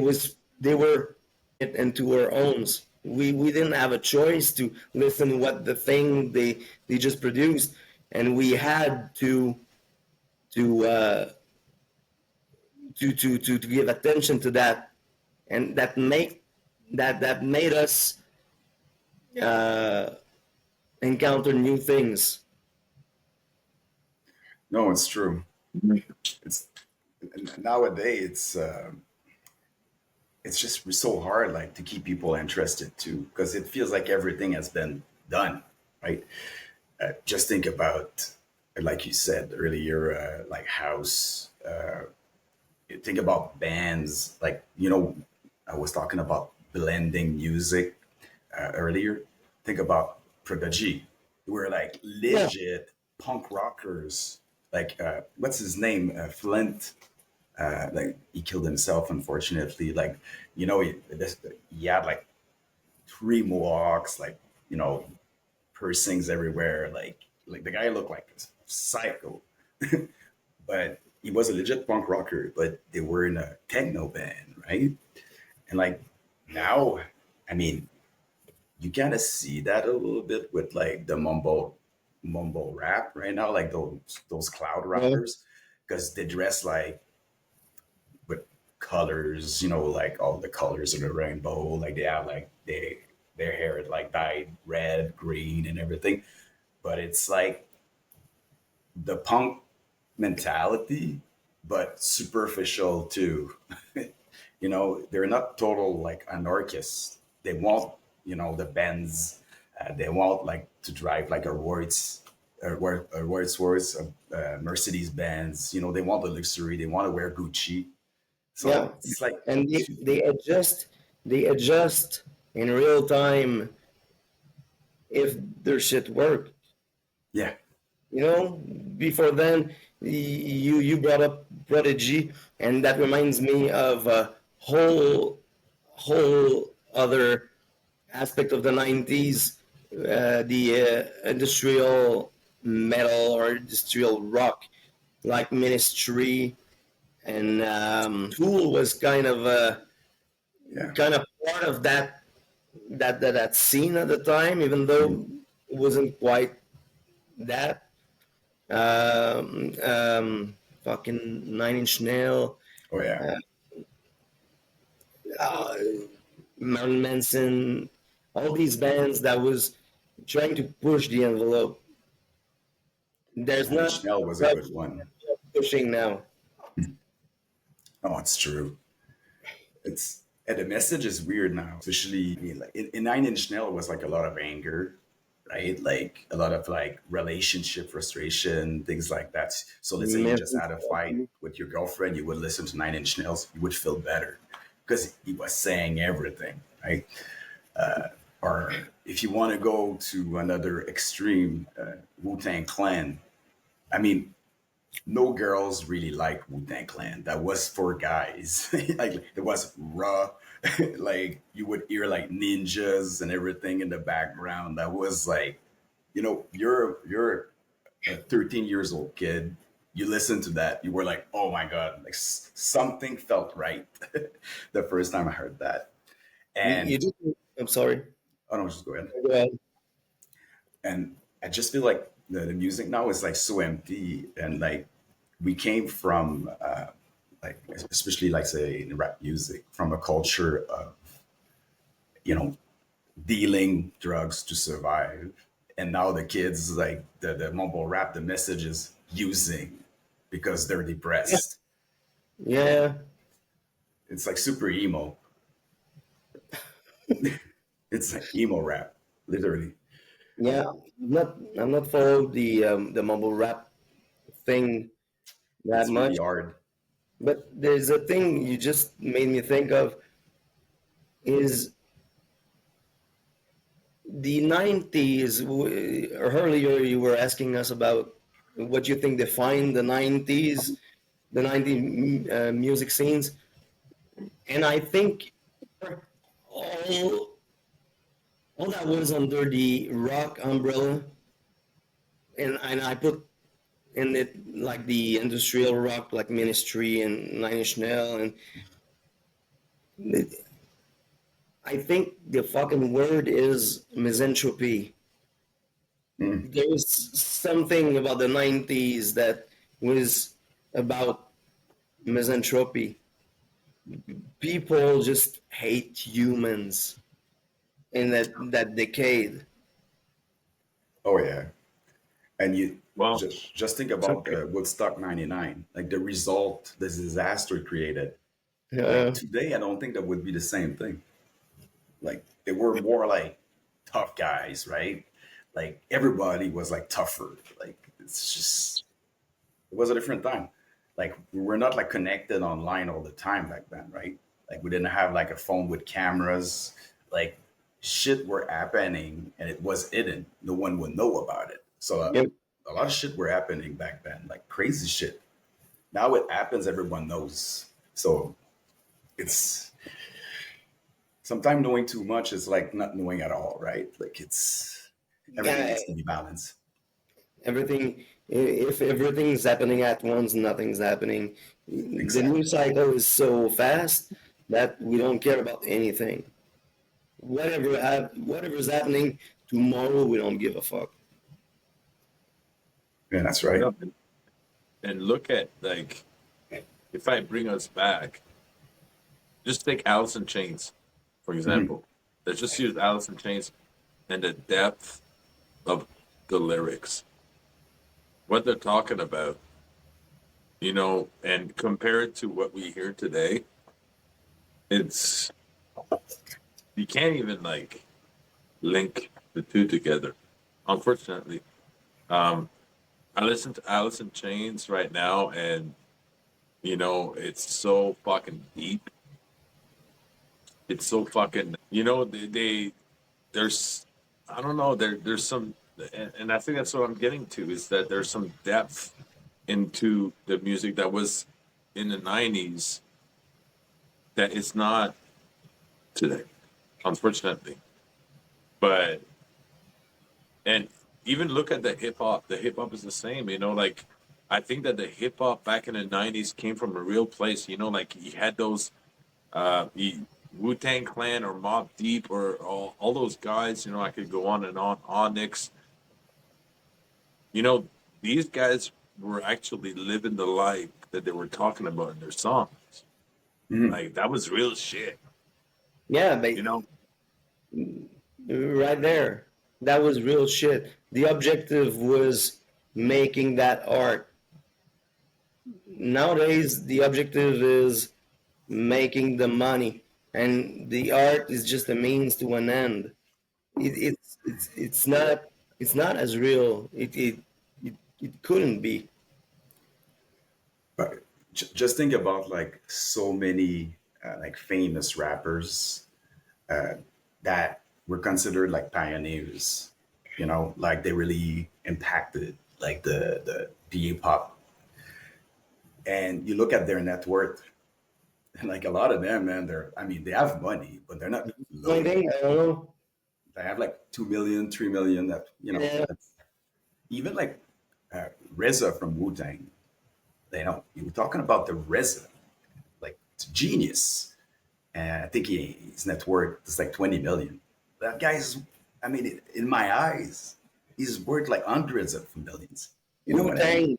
were into our owns. We didn't have a choice to listen to what the thing they just produced, and we had to uh, to give attention to that, and that made us uh, encounter new things. No, it's true. It's nowadays it's just so hard like to keep people interested too because it feels like everything has been done, right? Just think about like you said earlier, like house. Think about bands, like I was talking about blending music earlier. Think about Prodigy. We're like Yeah, legit punk rockers. Like what's his name? Flint. Like he killed himself, unfortunately. Like he had like three mohawks, like you know, piercings everywhere. Like the guy looked like a psycho, but he was a legit punk rocker. But they were in a techno band, right? And like now, I mean, you kind of see that a little bit with like the mumble rap right now, like those cloud yeah, rappers, because they dress like with colors, like all the colors of the rainbow. Like they have like their hair is like dyed red, green, and everything. But it's like the punk mentality, but superficial too. They're not total like anarchists. They want the Benz. They want like to drive like a Rolls-Royce, Mercedes Benz. They want the luxury. They want to wear Gucci. yeah, So it's like, and they adjust in real time if their shit worked. yeah, You know, before then You brought up Prodigy, and that reminds me of a whole other aspect of the 90s, the industrial metal or industrial rock, like Ministry, and Tool was Yeah. kind of part of that scene at the time, even though it wasn't quite that. Fucking Nine Inch Nail, Oh yeah. uh, Marilyn Manson, all these bands that was trying to push the envelope. There's And not Chanel was a much good one. pushing now. Oh, it's true. It's and the message is weird now, especially I mean, like in Nine Inch Nail was like a lot of anger, right? Like a lot of like relationship frustration, things like that. So let's say you just had a fight with your girlfriend, you would listen to Nine Inch Nails, you would feel better because he was saying everything, right? Or if you want to go to another extreme, Wu Tang Clan. I mean, no girls really like Wu Tang Clan. That was for guys. Like it was raw. Like you would hear like ninjas and everything in the background. That was like, you're a 13 years old kid. You listen to that, you were like, oh my god, like something felt right the first time I heard that. You And just, I'm sorry. oh no, just go ahead. Go ahead. And I just feel like the music now is like so empty, and like we came from like especially like say in rap music from a culture of you know dealing drugs to survive, and now the kids like the mumble rap, the message is using because they're depressed. Yeah, It's like super emo. It's like emo rap, literally. yeah. I'm not followed the mumble rap thing that It's really much, hard. but there's a thing you just made me think of is the 90s. Earlier you were asking us about what you think defined the 90s, the 90s music scenes, and I think all all that was under the rock umbrella, and I put in it like the industrial rock, like Ministry and Nine Inch Nail, and I think the fucking word is misanthropy. Mm. There's something about the 90s that was about misanthropy. People just hate humans in that decade. Oh yeah. And you Well, just think it's about okay. the Woodstock 99, like the result, the disaster it created. Like Uh, today, I don't think that would be the same thing. Like they were more like tough guys, right? Like everybody was like tougher. Like it's just it was a different time. Like we were not like connected online all the time back then, right? Like we didn't have like a phone with cameras. Like shit were happening and it was hidden. No one would know about it. So yep. a lot of shit were happening back then, like crazy shit. Now it happens, everyone knows. So it's sometimes knowing too much is like not knowing at all, right? Like it's everything Yeah, needs to be balanced. everything. If everything's happening at once, nothing's happening. The Exactly. news cycle is so fast that we don't care about anything. Whatever's happening tomorrow, we don't give a fuck. Yeah, that's right. Yeah. And look at like if I bring us back, just take Alice in Chains, for Mhm. example. Let's just use Alice in Chains and the depth of the lyrics, what they're talking about, and compare it to what we hear today. It's you can't even like link the two together. Unfortunately, um, I listen to Alice in Chains right now, and it's so fucking deep. It's so fucking, there's, I don't know, there's some, and I think that's what I'm getting to is that there's some depth into the music that was in the 90s that it's not today, unfortunately. But, and even look at the hip hop. The hip hop is the same, you know, like I think that the hip hop back in the 90s came from a real place, you know, like you had those Wu Tang Clan or Mob Deep or all those guys, you know, I could go on and on. Onyx, you know, these guys were actually living the life that they were talking about in their songs. Mhm. Like that was real shit, Yeah, but you know. right there, that was real shit. The objective was making that art. Nowadays, the objective is making the money, and the art is just a means to an end. It's not as real. It couldn't be. But just think about like so many like famous rappers that were considered like pioneers. You know, like they really impacted like the hip hop. And you look at their net worth, and like a lot of them, man, they're I mean they have money, but they're not Only loaded. thing I don't know. They have like 2 million, 3 million. That you know, Yeah, that's, even like RZA from Wu Tang. You know, you were talking about the RZA, like it's genius. And I think his net worth is like 20 million. That guy's, I mean, in my eyes, he's worth like hundreds of millions. You know Wu what I mean? Tang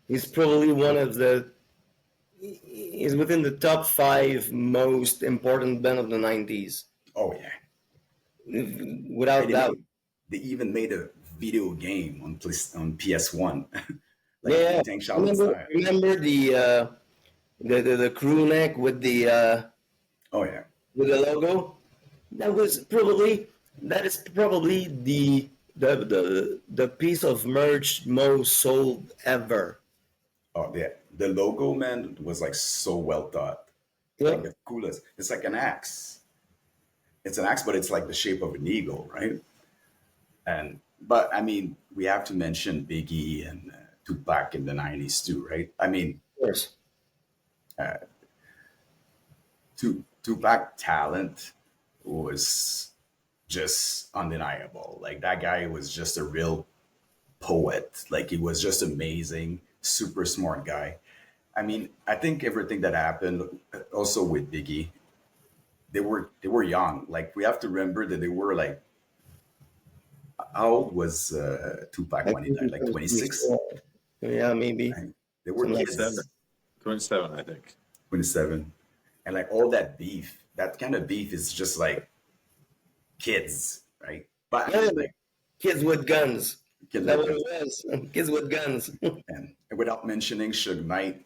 is probably one of the is within the top five most important band of the '90s, Oh yeah. Hey, without doubt. they even made a video game on on PS1, like Wu Yeah, Tang Shaolin style. remember the crew neck Oh yeah. with the logo? That is probably the piece of merch most sold ever. Oh yeah. The logo, man, was like so well thought. Yeah, Like the coolest. It's like an axe. It's an axe, but it's like the shape of an eagle, right? And but I mean, we have to mention Biggie and Tupac in the '90s too, right? I mean, of course. Tupac talent was just undeniable. Like that guy was just a real poet. Like he was just amazing, super smart guy. I mean, I think everything that happened also with Biggie, they were young. Like we have to remember that they were like how old was Tupac I when he think died? it Like was 26. 24. Yeah, maybe And they were something like 27, kids, 27, I think. 27, and like all that beef. That kind of beef is just like kids, right? But I that. mean, Yeah, like kids with guns. kids That with what it guns. was. Kids with guns. And without mentioning Suge Knight,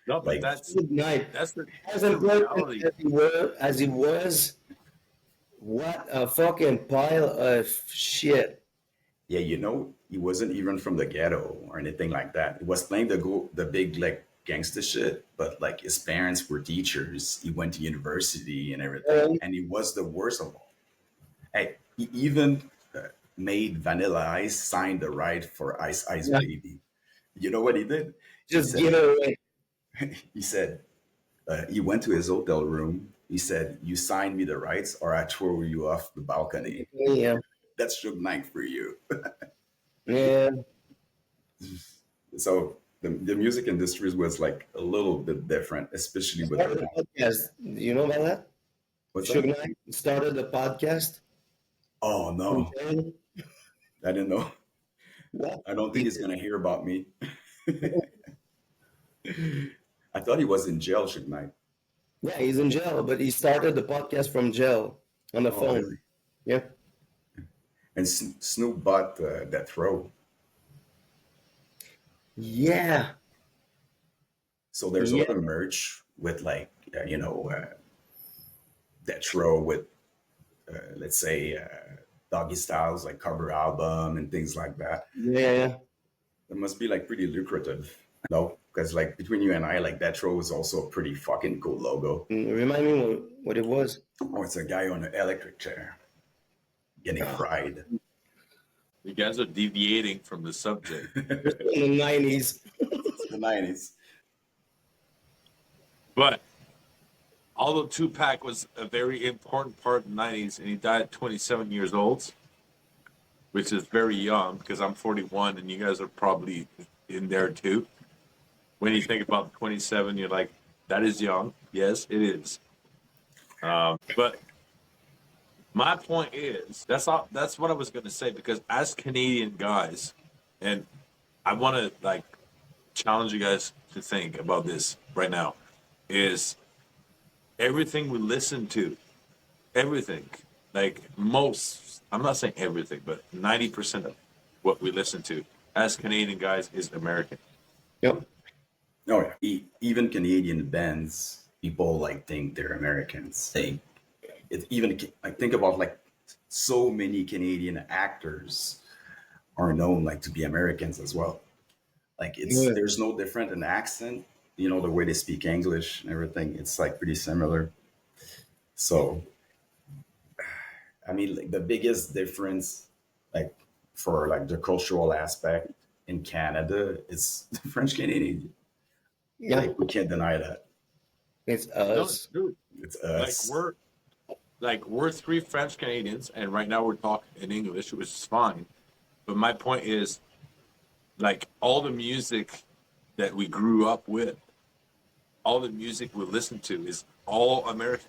No, but like Good night. that's As the important reality. as he was, what a fucking pile of shit. yeah, you know, he wasn't even from the ghetto or anything like that. He was playing the big like gangster shit, but like his parents were teachers. He went to university and everything, Um, and he was the worst of all. Hey, he even made Vanilla Ice sign the right for Ice Ice yeah, Baby. You know what he did? He just give said it away. he said he went to his hotel room. He said, "You sign me the rights, or I throw you off the balcony." Yeah, That's Suge Knight for you. yeah. So the music industry was like a little bit different, especially with the Started rap. a podcast. Do you know about that? What's Suge that? Knight started a podcast. Oh no, Okay. I didn't know. Yeah, I don't think he he's did. gonna hear about me. I thought he was in jail, Suge Knight. Yeah, he's in jail, but he started the podcast from jail on the Oh phone. really? Yeah. And Snoop bought that throw. Yeah. So there's Yeah. other merch with like that throw with let's say Doggy Styles like cover album and things like that. Yeah. That must be like pretty lucrative. No, because like between you and I, like that throw is also a pretty fucking cool logo. Remind me what it was. Oh, it's a guy on an electric chair getting Oh, fried. You guys are deviating from the subject. In the 90s. It's the 90s. But although Tupac was a very important part of the 90s and he died at 27 years old, which is very young because I'm 41 and you guys are probably in there too. When you think about 27, you're like, that is young. Yes, it is. But my point is, that's what I was going to say because as Canadian guys, and I want to like challenge you guys to think about this right now, is everything we listen to, everything, like most, I'm not saying everything, but 90% of what we listen to as Canadian guys is American. Yep. Oh yeah. Even Canadian bands, people like think they're Americans. They it even like think about like so many Canadian actors are known like to be Americans as well. Like it's Yeah. there's no different in accent, you know, the way they speak English and everything. It's like pretty similar. So I mean, like the biggest difference, like for like the cultural aspect in Canada, is the French Canadian. Yeah. Like we can't deny that. It's No, it's us. true. It's Like us. we're three French Canadians, and right now we're talking in English, which is fine. But my point is, like all the music that we grew up with, all the music we listen to is all American.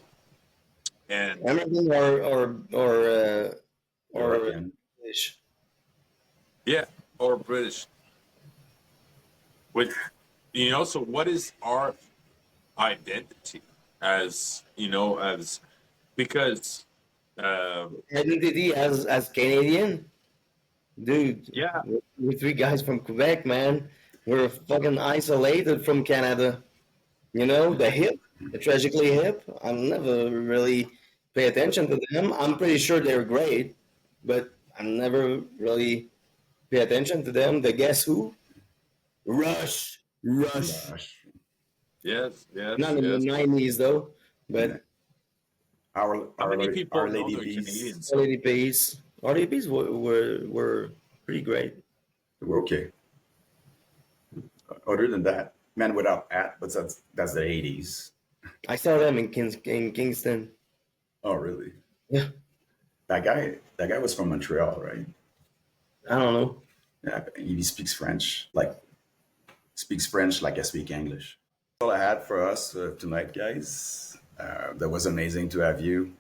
And American or European. English. yeah, or British. Which so what is our identity as because Identity as Canadian, dude. yeah, We're three guys from Quebec, man. We're fucking isolated from Canada. You know, the hip, the tragically hip. I never really pay attention to them. I'm pretty sure they're great, but I never really pay attention to them. The Guess Who? Rush. Rush. Rush. yes, yes, Not in the yes. 90s, though, Yeah. but How many Our people know Lady they're Bees. Canadians? RDPs. RDPs were pretty great. We're okay. Other than that, Man Without Hat, but that's the 80s. I saw them in Kingston. Oh really? Yeah, That guy was from Montreal, right? I don't know. Yeah, he speaks French like I speak English. That's all I had for us tonight, guys. That was amazing to have you.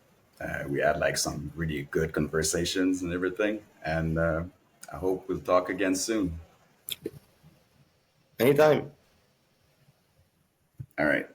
We had like some really good conversations and everything, and I hope we'll talk again soon. Anytime. All right.